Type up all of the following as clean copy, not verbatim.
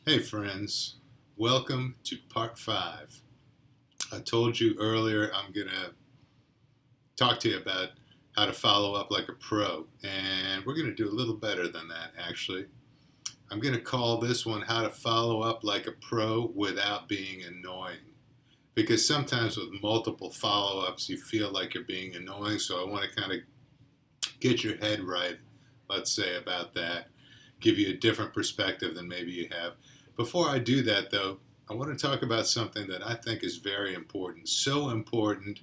Hey friends, welcome to part 5. I told you earlier I'm going to talk to you about how to follow up like a pro, and we're going to do a little better than that actually. I'm going to call this one How to Follow Up Like a Pro Without Being Annoying. Because sometimes with multiple follow ups, you feel like you're being annoying, so I want to kind of get your head right, let's say, about that, give you a different perspective than maybe you have. Before I do that, though, I want to talk about something that I think is very important. So important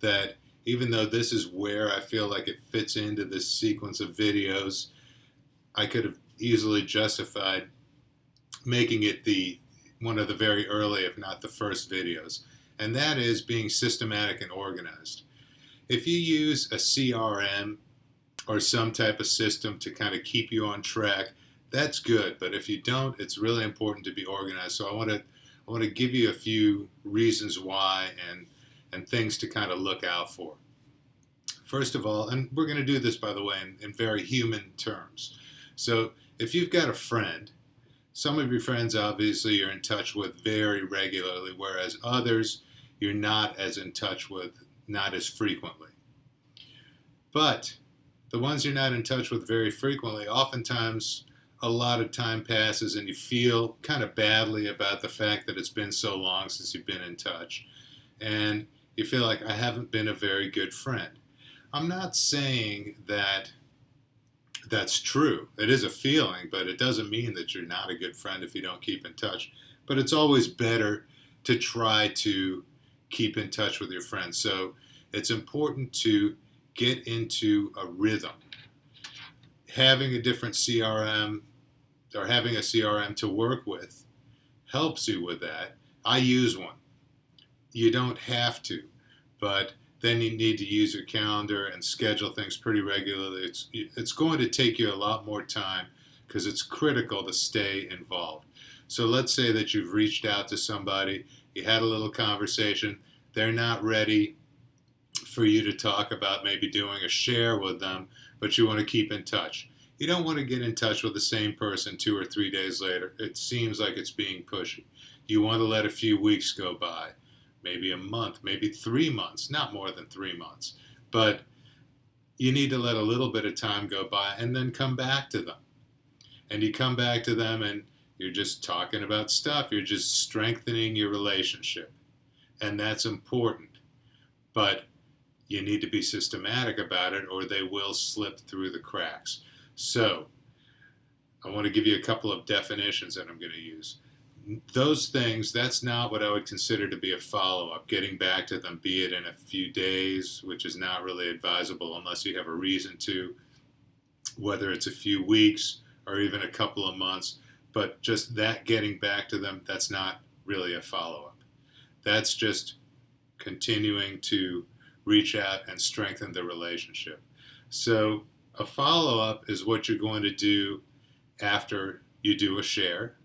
that even though this is where I feel like it fits into this sequence of videos, I could have easily justified making it the one of the very early, if not the first videos. And that is being systematic and organized. If you use a CRM or some type of system to kind of keep you on track, that's good. But if you don't, it's really important to be organized. So I want to give you a few reasons why and things to kind of look out for. First of all, and we're going to do this by the way in very human terms. So if you've got a friend, some of your friends obviously you're in touch with very regularly, whereas others you're not as in touch with, not as frequently. But the ones you're not in touch with very frequently, oftentimes a lot of time passes and you feel kind of badly about the fact that it's been so long since you've been in touch. And you feel like I haven't been a very good friend. I'm not saying that that's true. It is a feeling, but it doesn't mean that you're not a good friend if you don't keep in touch. But it's always better to try to keep in touch with your friends. So it's important to get into a rhythm. Having a different CRM or having a CRM to work with helps you with that. I use one. You don't have to, but then you need to use your calendar and schedule things pretty regularly. It's going to take you a lot more time because it's critical to stay involved. So let's say that you've reached out to somebody, you had a little conversation, they're not ready for you to talk about maybe doing a share with them, but you want to keep in touch. You don't want to get in touch with the same person 2 or 3 days later. It seems like it's being pushy. You want to let a few weeks go by, maybe a month, maybe 3 months, not more than 3 months. But you need to let a little bit of time go by and then come back to them. And you come back to them and you're just talking about stuff. You're just strengthening your relationship. And that's important. But you need to be systematic about it or they will slip through the cracks. So, I want to give you a couple of definitions that I'm going to use. Those things, that's not what I would consider to be a follow-up. Getting back to them, be it in a few days, which is not really advisable unless you have a reason to, whether it's a few weeks or even a couple of months. But just that getting back to them, that's not really a follow-up. That's just continuing to reach out and strengthen the relationship. So a follow-up is what you're going to do after you do a share,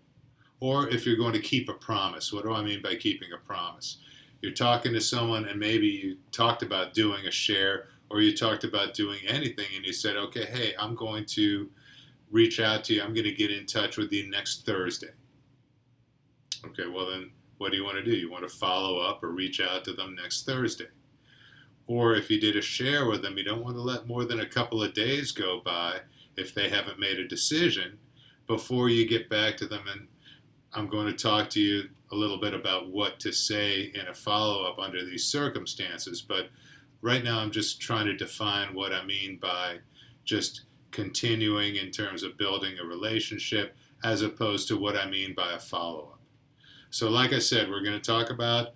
or if you're going to keep a promise. What do I mean by keeping a promise? You're talking to someone and maybe you talked about doing a share or you talked about doing anything and you said, okay, hey, I'm going to reach out to you. I'm going to get in touch with you next Thursday. Okay, well then what do you want to do? You want to follow up or reach out to them next Thursday. Or if you did a share with them, you don't want to let more than a couple of days go by if they haven't made a decision before you get back to them. And I'm going to talk to you a little bit about what to say in a follow-up under these circumstances. But right now I'm just trying to define what I mean by just continuing in terms of building a relationship as opposed to what I mean by a follow-up. So like I said, we're going to talk about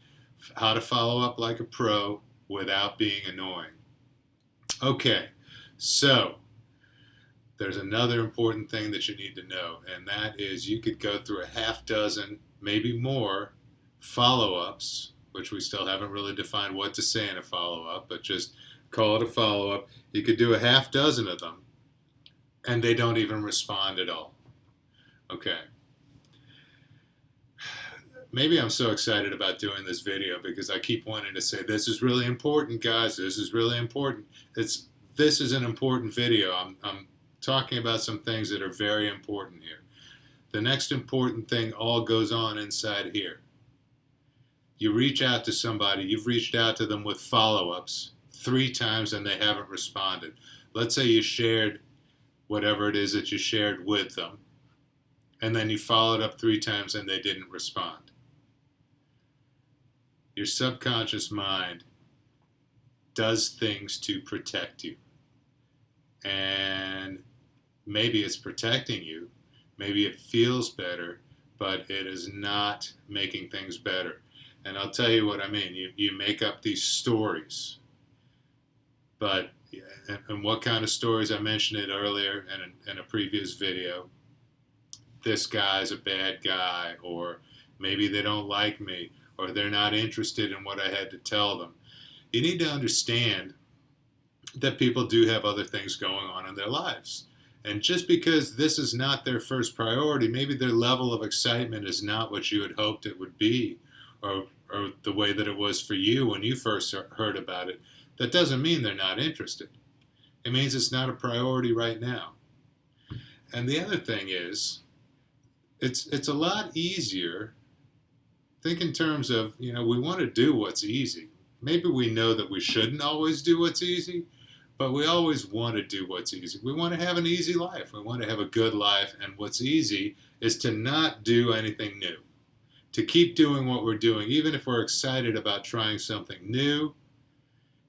how to follow up like a pro without being annoying. Okay, so there's another important thing that you need to know, and that is you could go through a half dozen, maybe more, follow-ups, which we still haven't really defined what to say in a follow-up, but just call it a follow-up. You could do a half dozen of them, and they don't even respond at all. Okay. Maybe I'm so excited about doing this video because I keep wanting to say, this is really important, guys. This is really important. This is an important video. I'm talking about some things that are very important here. The next important thing all goes on inside here. You reach out to somebody, you've reached out to them with follow-ups 3 times and they haven't responded. Let's say you shared whatever it is that you shared with them, and then you followed up 3 times and they didn't respond. Your subconscious mind does things to protect you. And maybe it's protecting you, maybe it feels better, but it is not making things better. And I'll tell you what I mean. You make up these stories. But, and what kind of stories? I mentioned it earlier in a previous video. This guy's a bad guy, or maybe they don't like me, or they're not interested in what I had to tell them. You need to understand that people do have other things going on in their lives. And just because this is not their first priority, maybe their level of excitement is not what you had hoped it would be, or the way that it was for you when you first heard about it. That doesn't mean they're not interested. It means it's not a priority right now. And the other thing is, it's a lot easier. Think in terms of, we want to do what's easy. Maybe we know that we shouldn't always do what's easy, but we always want to do what's easy. We want to have an easy life. We want to have a good life, and what's easy is to not do anything new. To keep doing what we're doing, even if we're excited about trying something new.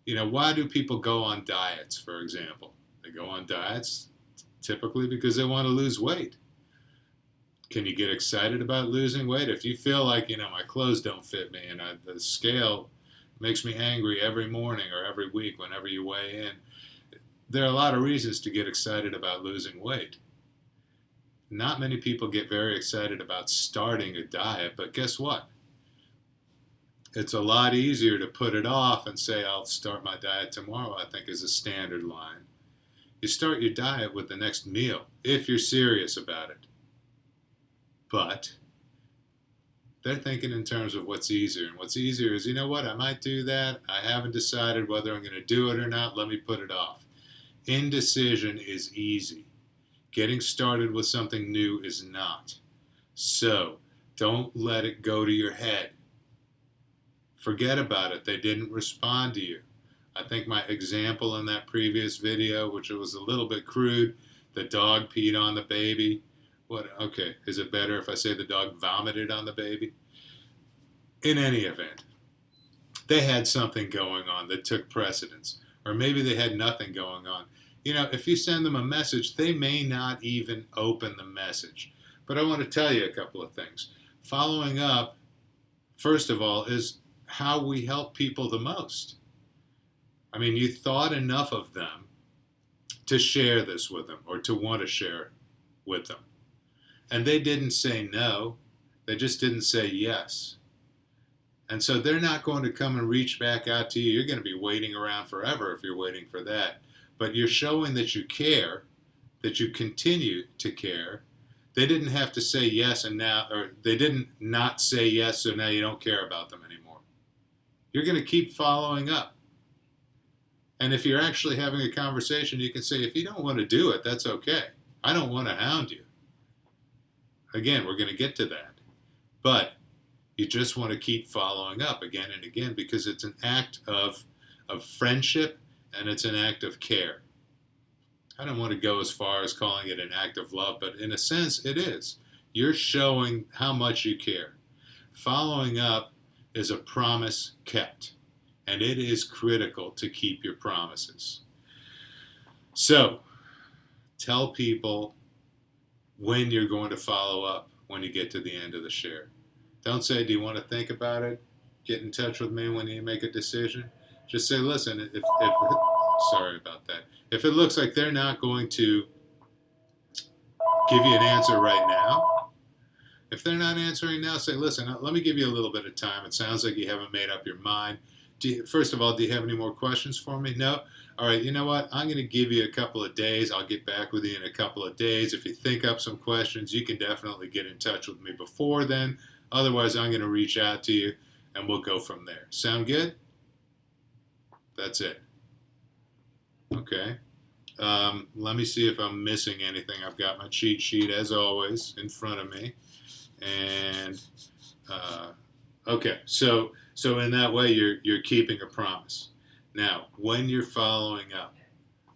Why do people go on diets, for example? They go on diets typically because they want to lose weight. Can you get excited about losing weight? If you feel like, my clothes don't fit me and the scale makes me angry every morning or every week whenever you weigh in, there are a lot of reasons to get excited about losing weight. Not many people get very excited about starting a diet, but guess what? It's a lot easier to put it off and say, I'll start my diet tomorrow, I think is a standard line. You start your diet with the next meal, if you're serious about it. But they're thinking in terms of what's easier. And what's easier is, I might do that. I haven't decided whether I'm going to do it or not. Let me put it off. Indecision is easy. Getting started with something new is not. So don't let it go to your head. Forget about it. They didn't respond to you. I think my example in that previous video, which was a little bit crude, the dog peed on the baby. Okay, is it better if I say the dog vomited on the baby? In any event, they had something going on that took precedence. Or maybe they had nothing going on. If you send them a message, they may not even open the message. But I want to tell you a couple of things. Following up, first of all, is how we help people the most. You thought enough of them to share this with them or to want to share with them. And they didn't say no. They just didn't say yes. And so they're not going to come and reach back out to you. You're going to be waiting around forever if you're waiting for that. But you're showing that you care, that you continue to care. They didn't have to say yes or they didn't not say yes, so now you don't care about them anymore. You're going to keep following up. And if you're actually having a conversation, you can say, if you don't want to do it, that's okay. I don't want to hound you. Again, we're going to get to that. But you just want to keep following up again and again because it's an act of friendship and it's an act of care. I don't want to go as far as calling it an act of love, but in a sense, it is. You're showing how much you care. Following up is a promise kept, and it is critical to keep your promises. So, tell people when you're going to follow up when you get to the end of the share. Don't say, do you want to think about it? Get in touch with me when you make a decision. Just say, listen, sorry about that. If it looks like they're not going to give you an answer right now, if they're not answering now, say, listen, let me give you a little bit of time. It sounds like you haven't made up your mind. First of all, do you have any more questions for me? No? All right, you know what? I'm going to give you a couple of days. I'll get back with you in a couple of days. If you think up some questions, you can definitely get in touch with me before then. Otherwise, I'm going to reach out to you, and we'll go from there. Sound good? That's it. Okay. Let me see if I'm missing anything. I've got my cheat sheet, as always, in front of me. And, okay, so in that way, you're keeping a promise. Now, when you're following up,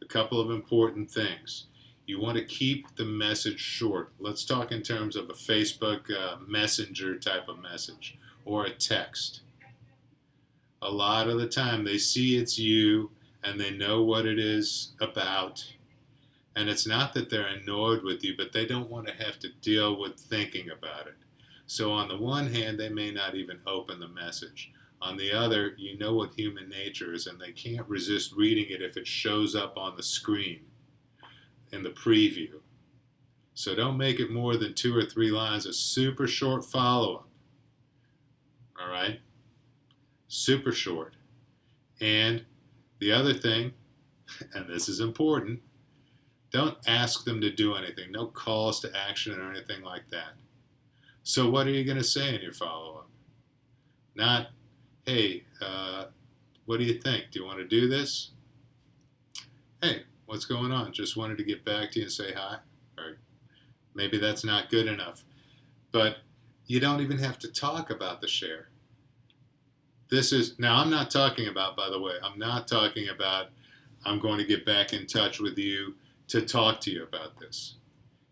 a couple of important things. You want to keep the message short. Let's talk in terms of a Facebook Messenger type of message or a text. A lot of the time they see it's you and they know what it is about. And it's not that they're annoyed with you, but they don't want to have to deal with thinking about it. So on the one hand, they may not even open the message. On the other, you know what human nature is, and they can't resist reading it if it shows up on the screen in the preview. So don't make it more than 2 or 3 lines, a super short follow-up. All right? Super short. And the other thing, and this is important, don't ask them to do anything. No calls to action or anything like that. So what are you going to say in your follow-up? Not, hey, what do you think? Do you want to do this? Hey, what's going on? Just wanted to get back to you and say hi. Or maybe that's not good enough. But you don't even have to talk about the share. Now I'm not talking about, by the way, I'm not talking about I'm going to get back in touch with you to talk to you about this.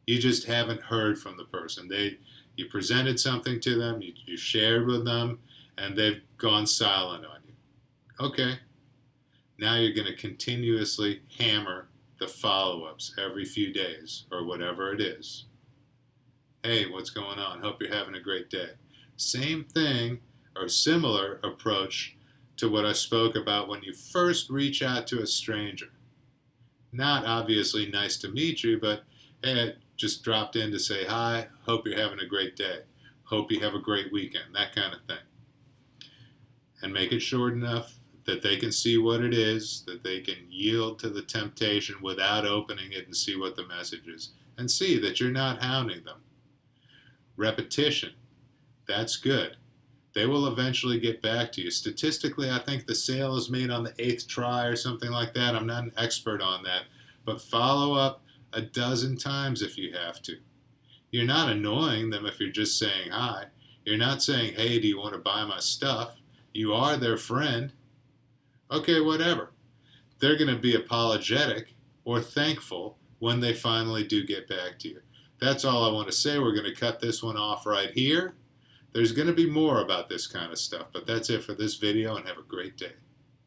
You just haven't heard from the person. You presented something to them, you shared with them, and they've gone silent on you. Okay. Now you're going to continuously hammer the follow-ups every few days or whatever it is. Hey, what's going on? Hope you're having a great day. Same thing or similar approach to what I spoke about when you first reach out to a stranger. Not obviously nice to meet you, but hey, I just dropped in to say hi. Hope you're having a great day. Hope you have a great weekend. That kind of thing. And make it short enough that they can see what it is, that they can yield to the temptation without opening it and see what the message is, and see that you're not hounding them. Repetition, that's good. They will eventually get back to you. Statistically, I think the sale is made on the 8th try or something like that. I'm not an expert on that, but follow up a dozen times if you have to. You're not annoying them if you're just saying hi. You're not saying, hey, do you want to buy my stuff? You are their friend. Okay, whatever. They're going to be apologetic or thankful when they finally do get back to you. That's all I want to say. We're going to cut this one off right here. There's going to be more about this kind of stuff, but that's it for this video, and have a great day.